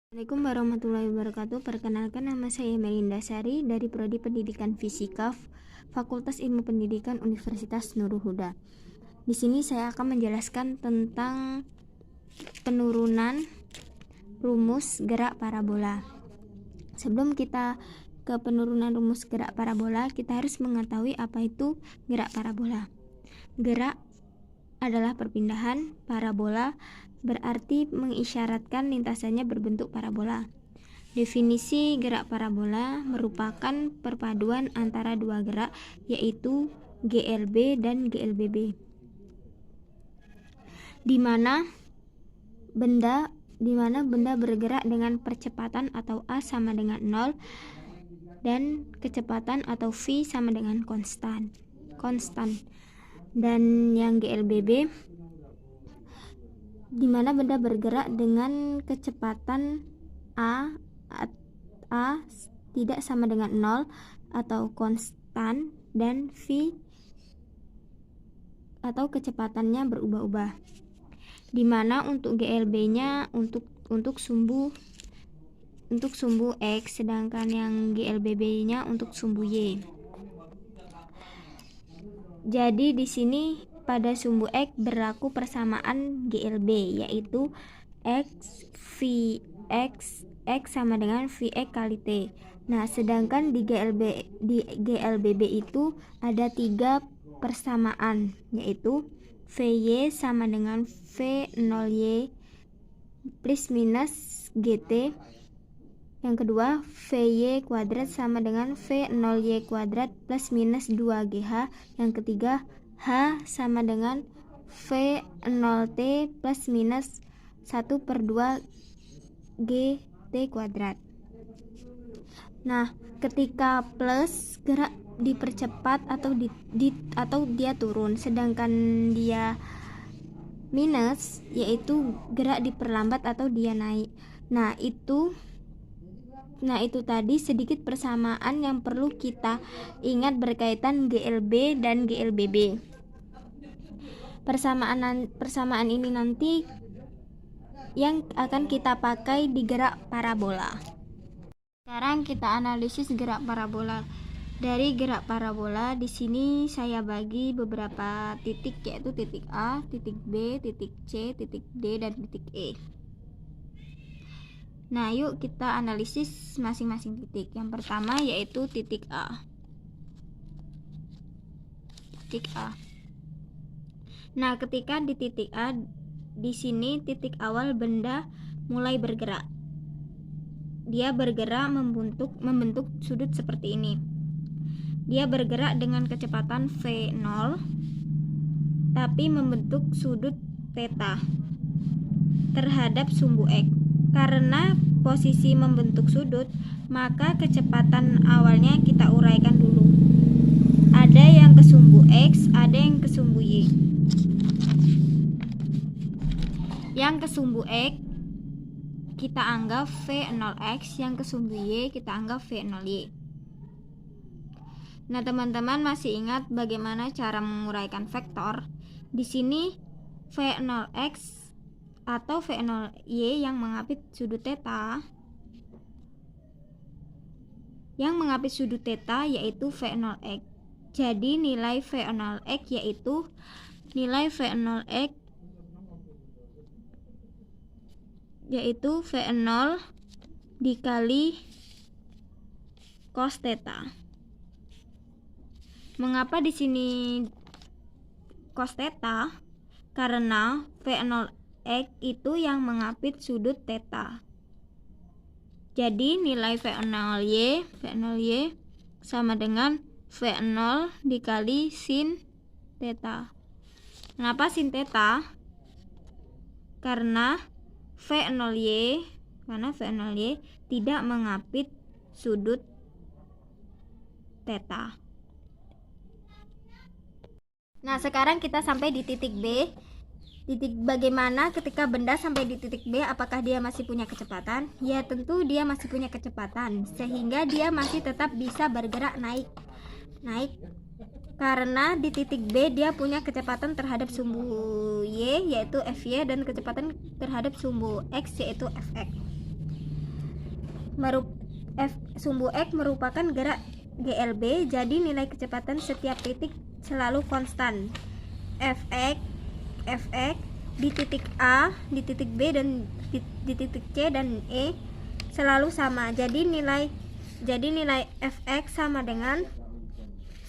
Assalamualaikum warahmatullahi wabarakatuh. Perkenalkan, nama saya Melinda Sari dari Prodi Pendidikan Fisika Fakultas Ilmu Pendidikan Universitas Nurul Huda. Di sini saya akan menjelaskan tentang penurunan rumus gerak parabola. Sebelum kita ke penurunan rumus gerak parabola, kita harus mengetahui apa itu gerak parabola. Gerak adalah perpindahan, parabola berarti mengisyaratkan lintasannya berbentuk parabola. Definisi gerak parabola merupakan perpaduan antara dua gerak, yaitu GLB dan GLBB, di mana benda bergerak dengan percepatan atau A sama dengan 0 dan kecepatan atau V sama dengan konstan. Dan yang GLBB, di mana benda bergerak dengan kecepatan A tidak sama dengan 0 atau konstan, dan V atau kecepatannya berubah-ubah. Di mana untuk GLB-nya untuk sumbu X, sedangkan yang GLBB-nya untuk sumbu Y. Jadi di sini pada sumbu X berlaku persamaan GLB, yaitu X sama dengan Vx kali T. Nah, sedangkan di GLBB itu ada 3 persamaan, yaitu Vy sama dengan V0y plus minus GT. Yang kedua, Vy kuadrat sama dengan V0y kuadrat plus minus 2GH. Yang ketiga, H sama dengan V0T plus minus 1/2 GT kuadrat. Nah, ketika plus, gerak dipercepat atau dia turun, sedangkan dia minus, yaitu gerak diperlambat atau dia naik. Nah, itu tadi sedikit persamaan yang perlu kita ingat berkaitan GLB dan GLBB. Persamaan ini nanti yang akan kita pakai di gerak parabola. Sekarang kita analisis gerak parabola. Dari gerak parabola di sini saya bagi beberapa titik, yaitu titik A, titik B, titik C, titik D, dan titik E. Nah, yuk kita analisis masing-masing titik. Yang pertama yaitu titik A. Nah, ketika di titik A, di sini titik awal benda mulai bergerak. Dia bergerak membentuk sudut seperti ini. Dia bergerak dengan kecepatan V0, tapi membentuk sudut theta terhadap sumbu X. Karena posisi membentuk sudut, maka kecepatan awalnya kita uraikan dulu. Ada yang ke sumbu X, ada yang ke sumbu Y. Yang ke sumbu X kita anggap V0x, yang ke sumbu Y kita anggap V0y. Nah, teman-teman masih ingat bagaimana cara menguraikan vektor? Di sini V0x atau V0y yang mengapit sudut theta. Yang mengapit sudut theta yaitu V0x. Jadi nilai V0x yaitu V0 dikali cos theta. Mengapa di sini cos theta? Karena V0x itu yang mengapit sudut theta. Jadi nilai V0y sama dengan V0 dikali sin theta. Kenapa sin theta? Karena V0y tidak mengapit sudut theta. Nah, sekarang kita sampai di titik B. Bagaimana ketika benda sampai di titik B, apakah dia masih punya kecepatan? Ya, tentu dia masih punya kecepatan, sehingga dia masih tetap bisa bergerak naik. Karena di titik B dia punya kecepatan terhadap sumbu Y yaitu Fy dan kecepatan terhadap sumbu X yaitu Fx. sumbu X merupakan gerak GLB, jadi nilai kecepatan setiap titik selalu konstan. Fx di titik A, di titik B, dan di titik C dan E selalu sama. Jadi nilai Fx sama dengan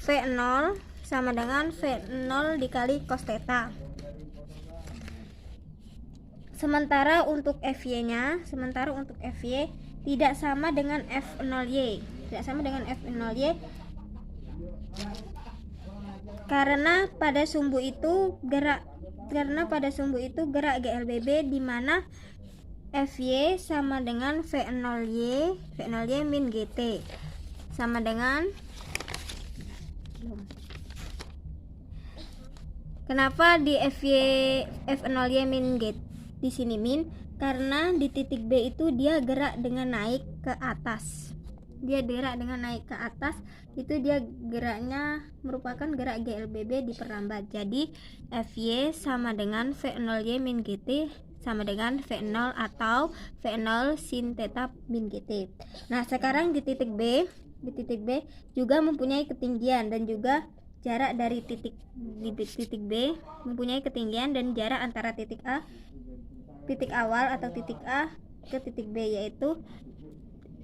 V0 sama dengan V0 dikali cos theta. Sementara untuk Fy-nya, tidak sama dengan F0y. Karena pada sumbu itu gerak GLBB, di mana Fy sama dengan V0y min GT sama dengan, kenapa di F0y min GT di sini min? Karena di titik B itu dia gerak dengan naik ke atas. Itu dia geraknya merupakan gerak GLBB diperlambat. Jadi Fy sama dengan V0y min GT sama dengan V0 atau V0 sin theta min GT. Nah, sekarang di titik B juga mempunyai ketinggian dan juga jarak dari titik B mempunyai ketinggian dan jarak antara titik awal atau titik A ke titik B, yaitu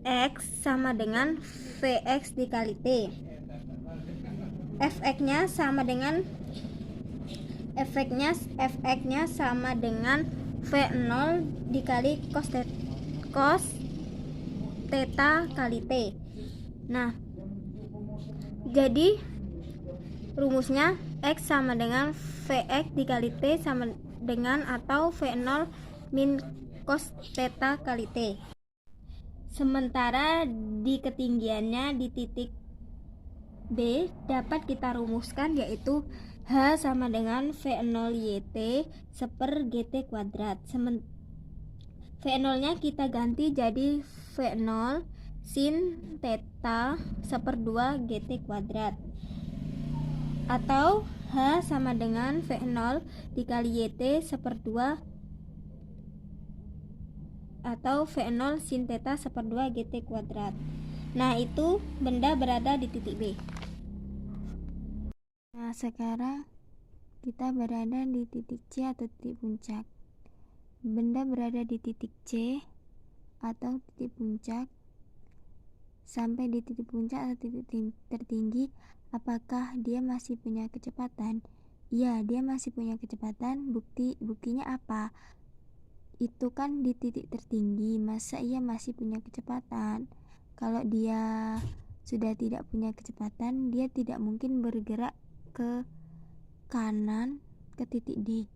X sama dengan Vx dikali T. Fx-nya sama dengan V0 dikali cos theta kali T. Nah, jadi rumusnya X sama dengan Vx dikali T sama dengan atau V0 min cos theta kali T. Sementara di ketinggiannya di titik B dapat kita rumuskan, yaitu H sama dengan V0YT seper GT kuadrat. V0-nya kita ganti jadi V0 sin theta seper 2 GT kuadrat, atau H sama dengan V0 dikali YT seper 2 atau V0 sin theta seper 2 GT kuadrat. Nah, itu benda berada di titik B. Nah, sekarang kita berada di titik C atau titik puncak. Benda berada di titik C atau titik puncak sampai di titik puncak atau titik tertinggi, apakah dia masih punya kecepatan? Iya, dia masih punya kecepatan. Buktinya apa? Itu kan di titik tertinggi, masa ia masih punya kecepatan? Kalau dia sudah tidak punya kecepatan, dia tidak mungkin bergerak ke kanan ke titik D.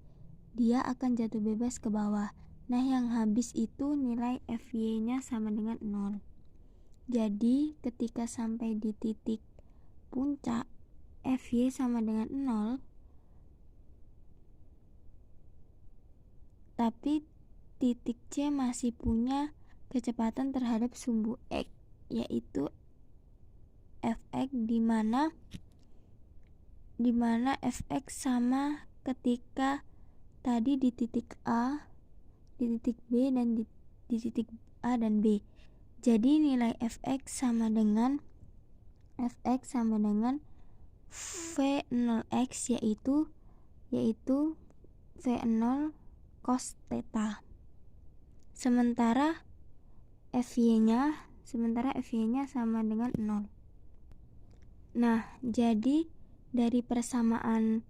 Dia akan jatuh bebas ke bawah. Nah, yang habis itu nilai Fy-nya sama dengan 0. Jadi ketika sampai di titik puncak, Fy sama dengan 0, tapi titik C masih punya kecepatan terhadap sumbu X, yaitu Fx, di mana Fx sama ketika tadi di titik A, di titik B, dan di titik A dan B. Jadi nilai Fx sama dengan V0x, yaitu V0 cos theta. Sementara Fy-nya sama dengan 0. Nah, jadi dari persamaan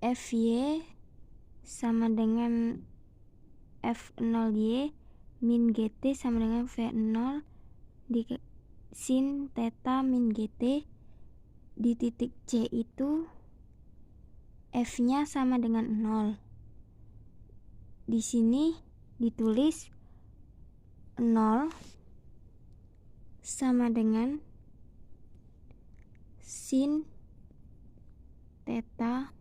Fy sama dengan F0y min GT sama dengan V0 di sin theta min GT. Di titik C itu F-nya sama dengan 0. Di sini ditulis 0 sama dengan sin theta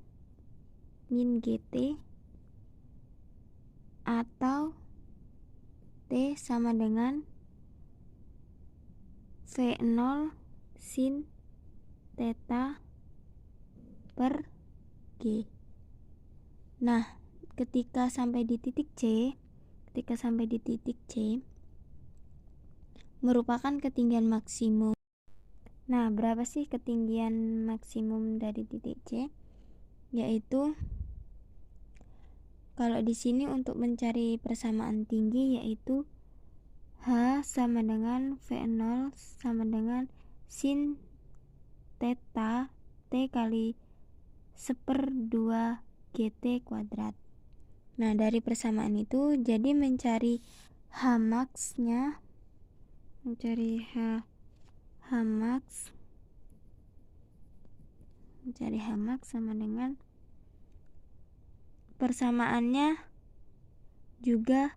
min GT atau T sama dengan V0 sin theta per G. Nah, ketika sampai di titik C, ketika sampai di titik C merupakan ketinggian maksimum. Nah, berapa sih ketinggian maksimum dari titik C? Yaitu kalau di sini untuk mencari persamaan tinggi yaitu H sama dengan V0 sama dengan sin theta T kali 1/2 GT kuadrat. Nah, dari persamaan itu jadi mencari H max-nya, mencari H max sama dengan persamaannya juga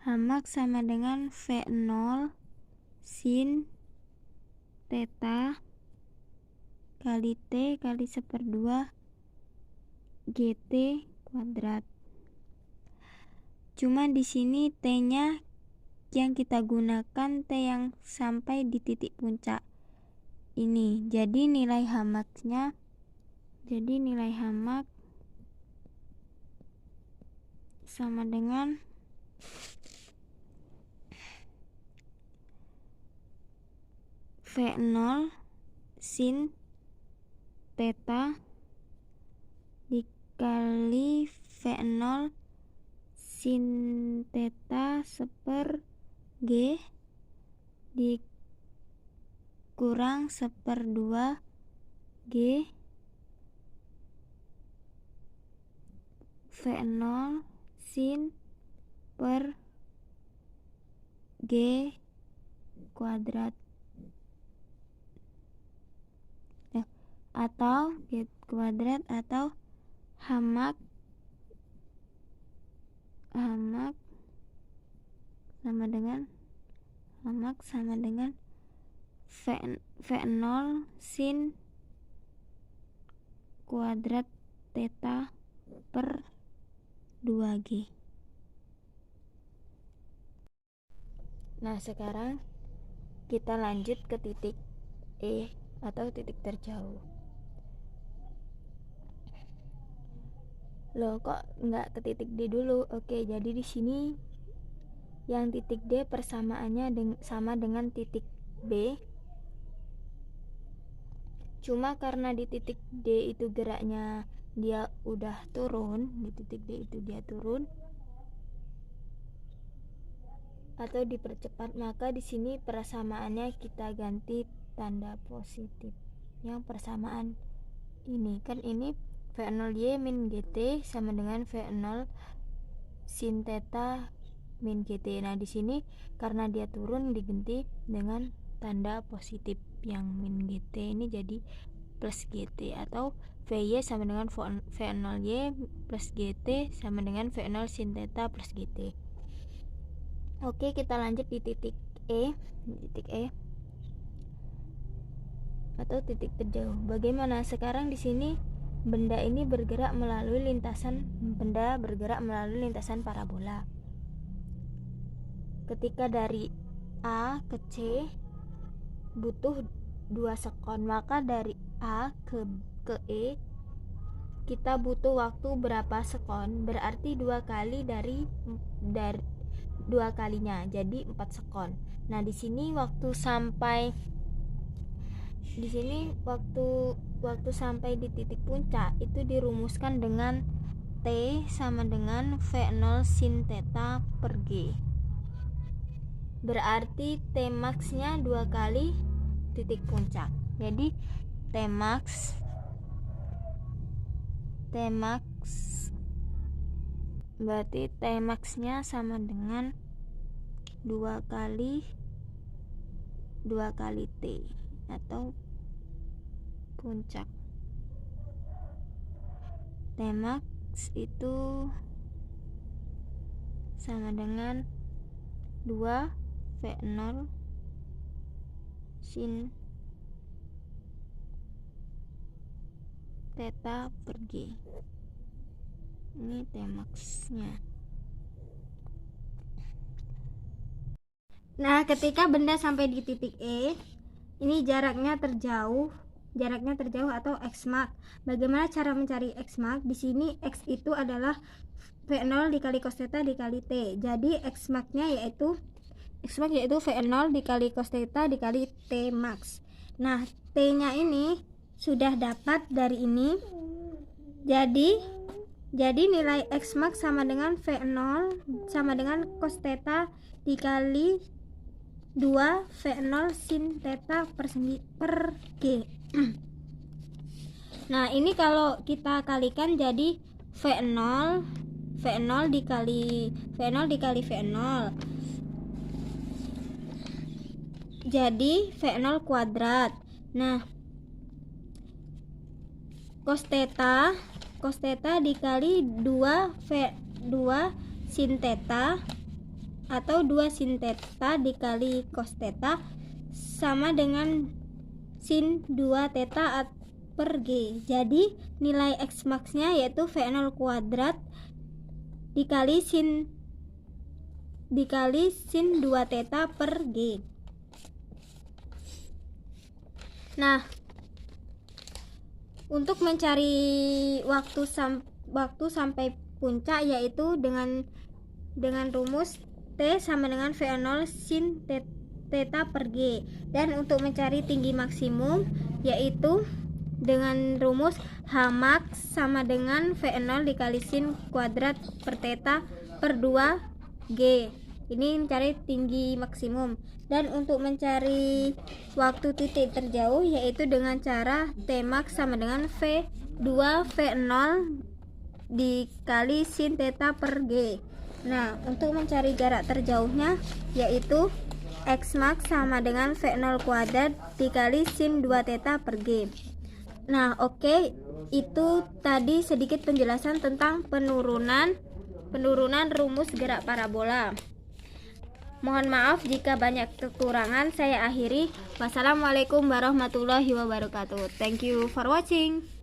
H max sama dengan V0 sin theta kali T kali 1/2 GT kuadrat. Cuma di sini T-nya yang kita gunakan T yang sampai di titik puncak ini. Jadi nilai H max-nya sama dengan V0 sin theta dikali V0 sin theta 1/G dikurang 1/2 G V0 sin per G kuadrat atau G kuadrat atau H max sama dengan V0 sin kuadrat theta per 2G. Nah, sekarang kita lanjut ke titik E atau titik terjauh. Loh, kok nggak ke titik D dulu? Oke, jadi di sini yang titik D persamaannya sama dengan titik B. Cuma karena di titik D itu geraknya dia udah turun, di titik D itu dia turun atau dipercepat, maka di sini persamaannya kita ganti tanda positif. Yang persamaan ini kan ini V0Y min GT sama dengan V0 sin theta min GT. Nah, di sini karena dia turun diganti dengan tanda positif, yang min GT ini jadi plus GT, atau VY sama dengan V0Y plus GT sama dengan V0 sin theta plus GT. Oke, kita lanjut di titik E atau titik terjauh. Bagaimana sekarang di sini benda bergerak melalui lintasan parabola. Ketika dari A ke C butuh 2 sekon, maka dari A ke E kita butuh waktu berapa sekon? Berarti 2 kali dari 2 kalinya, jadi 4 sekon. Nah, di sini waktu sampai di titik puncak itu dirumuskan dengan T sama dengan V0 sin theta per G. Berarti T max-nya 2 kali titik puncak. Jadi T max berarti T max-nya sama dengan 2 kali T atau puncak. T max itu sama dengan 2 V0 sin theta per G. Ini T max-nya. Nah, ketika benda sampai di titik E, ini jaraknya terjauh jaraknya terjauh atau X-max. Bagaimana cara mencari X-max? Di sini X itu adalah V0 dikali cos theta dikali T. Jadi X-max-nya yaitu V0 dikali cos theta dikali T max. Nah, T-nya ini sudah dapat dari ini. Jadi nilai X-max sama dengan V0 sama dengan cos theta dikali 2 V0 sin theta per G. Nah, ini kalau kita kalikan jadi V0 dikali V0 jadi V0 kuadrat. Nah, cos theta dikali 2 sin theta atau 2 sin theta dikali cos theta sama dengan sin 2 theta per G. Jadi nilai X max-nya yaitu V0 kuadrat dikali sin 2 theta per G. Nah, untuk mencari waktu sampai puncak yaitu dengan rumus T sama dengan V0 sin theta per G. Dan untuk mencari tinggi maksimum yaitu dengan rumus H max sama dengan V0 dikali sin kuadrat per theta per 2 G. Ini mencari tinggi maksimum. Dan untuk mencari waktu titik terjauh yaitu dengan cara T max sama dengan V2 V0 dikali sin theta per G. Nah, untuk mencari jarak terjauhnya yaitu X max sama dengan V0 kuadrat dikali sin 2 theta per G. Nah, oke, itu tadi sedikit penjelasan tentang penurunan rumus gerak parabola. Mohon maaf jika banyak kekurangan, saya akhiri. Wassalamualaikum warahmatullahi wabarakatuh. Thank you for watching.